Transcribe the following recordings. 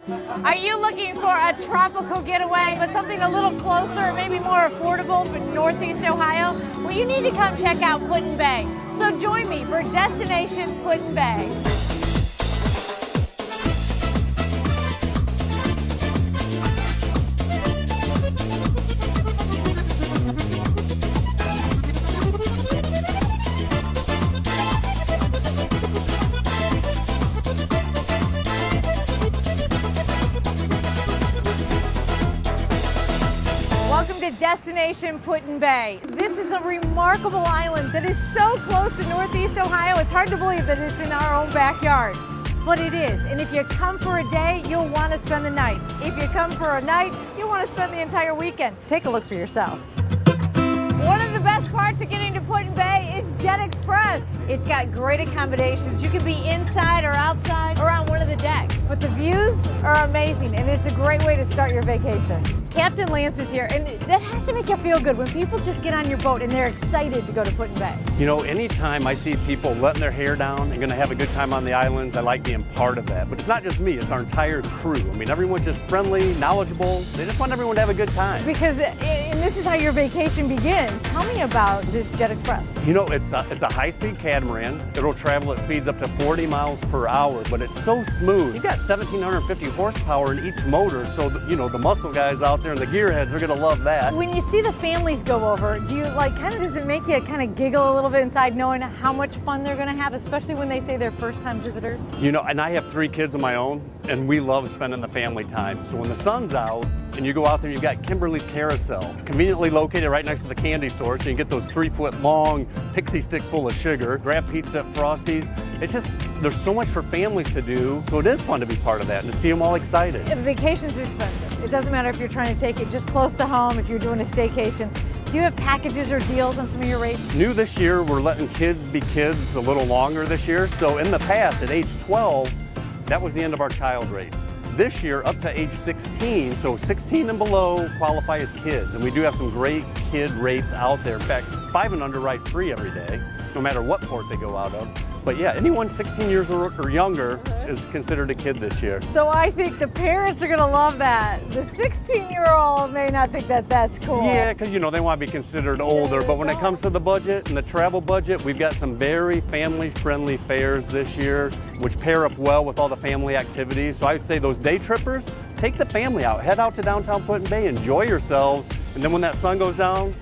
Are you looking for a tropical getaway, but something a little closer, maybe more affordable for Northeast Ohio? Well, you need to come check out Put-in-Bay. So join me for Destination Put-in-Bay. Welcome to Destination Put-in-Bay. This is a remarkable island that is so close to Northeast Ohio, it's hard to believe that it's in our own backyard. But it is, and if you come for a day, you'll want to spend the night. If you come for a night, you'll want to spend the entire weekend. Take a look for yourself. One of the best parts of getting to Put-in-Bay is Jet Express. It's got great accommodations. You can be inside or outside or on one of the decks. But the views are amazing, and it's a great way to start your vacation. Captain Lance is here, and that has to make you feel good when people just get on your boat and they're excited to go to Put-in-Bay. You know, anytime I see people letting their hair down and gonna have a good time on the islands, I like being part of that. But it's not just me, it's our entire crew. I mean, everyone's just friendly, knowledgeable. They just want everyone to have a good time. Because, and this is how your vacation begins. Tell me about this Jet Express. You know, it's a high-speed catamaran. It'll travel at speeds up to 40 miles per hour, but it's so smooth. You've got 1,750 horsepower in each motor, so, you know, the muscle guys out there and the gearheads are gonna love that. When you see the families go over, do you does it make you kind of giggle a little bit inside knowing how much fun they're gonna have, especially when they say they're first-time visitors? You know, and I have 3 kids of my own, and we love spending the family time. So when the sun's out, and you go out there, you've got Kimberly's Carousel, conveniently located right next to the candy store, so you can get those 3-foot long pixie sticks full of sugar, grab pizza at Frosty's. It's just, there's so much for families to do, so it is fun to be part of that and to see them all excited. Vacation's expensive. It doesn't matter if you're trying to take it just close to home, if you're doing a staycation. Do you have packages or deals on some of your rates? New this year, we're letting kids be kids a little longer this year. So in the past, at age 12, that was the end of our child rates. This year, up to age 16, so 16 and below qualify as kids. And we do have some great kid rates out there. In fact, 5 and under ride free every day, no matter what port they go out of. But yeah, anyone 16 years or younger is considered a kid this year. So I think the parents are gonna love that. The 16-year-old may not think that that's cool. Yeah, because you know, they want to be considered older, but when it comes to the budget and the travel budget, we've got some very family-friendly fares this year, which pair up well with all the family activities. So I would say those day trippers, take the family out, head out to downtown Put-in-Bay, enjoy yourselves, and then when that sun goes down,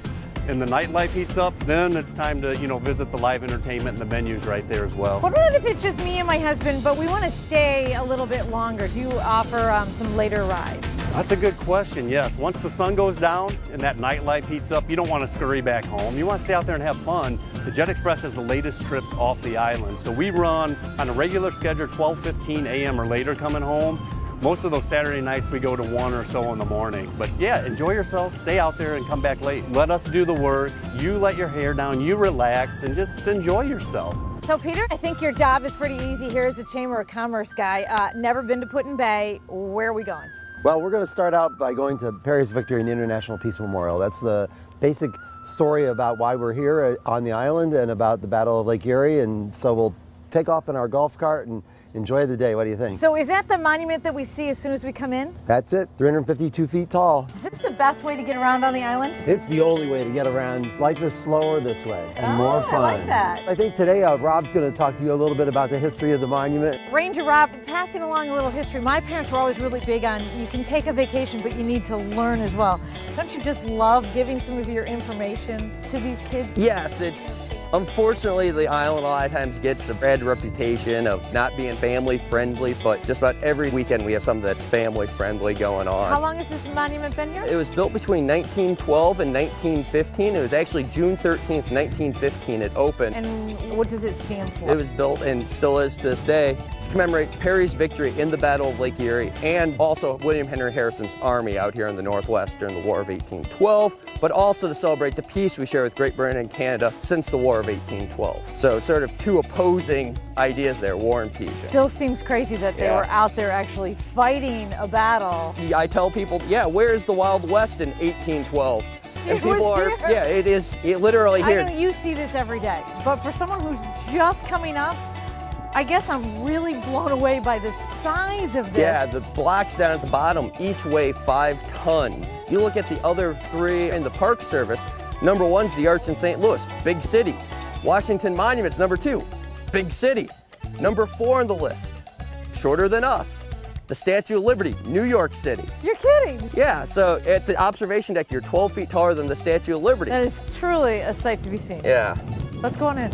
and the nightlife heats up, then it's time to, you know, visit the live entertainment and the venues right there as well. What about if it's just me and my husband, but we want to stay a little bit longer? Do you offer some later rides? That's a good question, yes. Once the sun goes down and that nightlife heats up, you don't want to scurry back home. You want to stay out there and have fun. The Jet Express has the latest trips off the island. So we run on a regular schedule, 12:15 a.m. or later coming home. Most of those Saturday nights we go to 1 or so in the morning. But yeah, enjoy yourself, stay out there and come back late. Let us do the work. You let your hair down, you relax, and just enjoy yourself. So Peter, I think your job is pretty easy here as a Chamber of Commerce guy. Never been to Put-in-Bay. Where are we going? Well, we're going to start out by going to Perry's Victory and International Peace Memorial. That's the basic story about why we're here on the island and about the Battle of Lake Erie. And so we'll take off in our golf cart and enjoy the day. What do you think? So is that the monument that we see as soon as we come in? That's it, 352 feet tall. Is this the best way to get around on the island? It's the only way to get around. Life is slower this way and more fun. I like that. I think today Rob's going to talk to you a little bit about the history of the monument. Ranger Rob, passing along a little history. My parents were always really big on you can take a vacation, but you need to learn as well. Don't you just love giving some of your information to these kids? Yes, it's unfortunately the island a lot of times gets a bad reputation of not being family friendly, but just about every weekend we have something that's family friendly going on. How long has this monument been here? It was built between 1912 and 1915. It was actually June 13th, 1915 it opened. And what does it stand for? It was built and still is to this day to commemorate Perry's victory in the Battle of Lake Erie and also William Henry Harrison's army out here in the Northwest during the War of 1812, but also to celebrate the peace we share with Great Britain and Canada since the War of 1812. So sort of two opposing ideas there, war and peace. Still seems crazy that they were out there actually fighting a battle. I tell people, yeah, where's the Wild West in 1812? And people are, yeah, it is literally here. I know you see this every day, but for someone who's just coming up, I guess I'm really blown away by the size of this. Yeah, the blocks down at the bottom each weigh 5 tons. You look at the other 3 in the Park Service, number 1's the Arch in St. Louis, big city. Washington Monument's number 2, big city. Number 4 on the list, shorter than us, the Statue of Liberty, New York City. You're kidding. Yeah, so at the observation deck, you're 12 feet taller than the Statue of Liberty. That is truly a sight to be seen. Yeah. Let's go on in.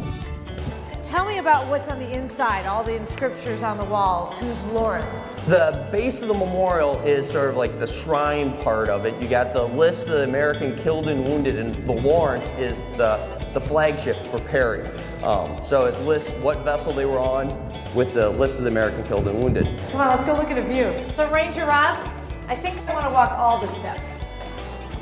Tell me about what's on the inside, all the inscriptions on the walls. Who's Lawrence? The base of the memorial is sort of like the shrine part of it. You got the list of the American killed and wounded, and the Lawrence is the flagship for Perry. So it lists what vessel they were on with the list of the American killed and wounded. Come on, let's go look at a view. So Ranger Rob, I think I want to walk all the steps.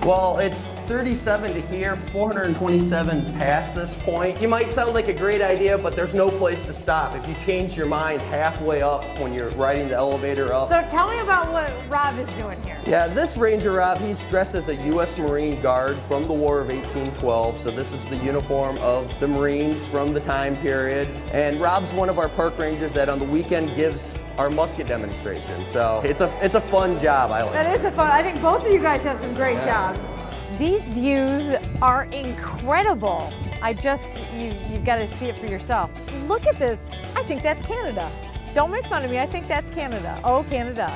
Well, it's 37 to here, 427 past this point. You might sound like a great idea, but there's no place to stop. If you change your mind halfway up when you're riding the elevator up. So tell me about what Rob is doing here. Yeah, this Ranger Rob, he's dressed as a U.S. Marine Guard from the War of 1812. So this is the uniform of the Marines from the time period. And Rob's one of our park rangers that on the weekend gives our musket demonstration. So it's a fun job, I like. That is a fun, I think both of you guys have some great jobs. These views are incredible. You've got to see it for yourself. Look at this. I think that's Canada. Don't make fun of me. I think that's Canada. Oh, Canada.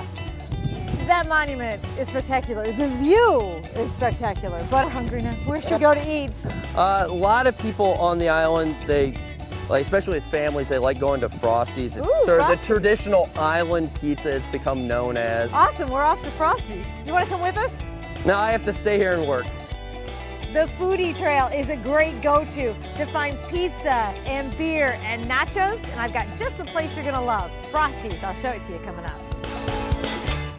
That monument is spectacular. The view is spectacular. But I'm hungry now. Where should we go to eat? A lot of people on the island, especially with families, they like going to Frosty's. It's Ooh, sort of the Frosty's. traditional island pizza it's become known as. Awesome. We're off to Frosty's. You want to come with us? Now I have to stay here and work. The foodie trail is a great go-to to find pizza and beer and nachos, and I've got just the place you're gonna love. Frosty's, I'll show it to you coming up.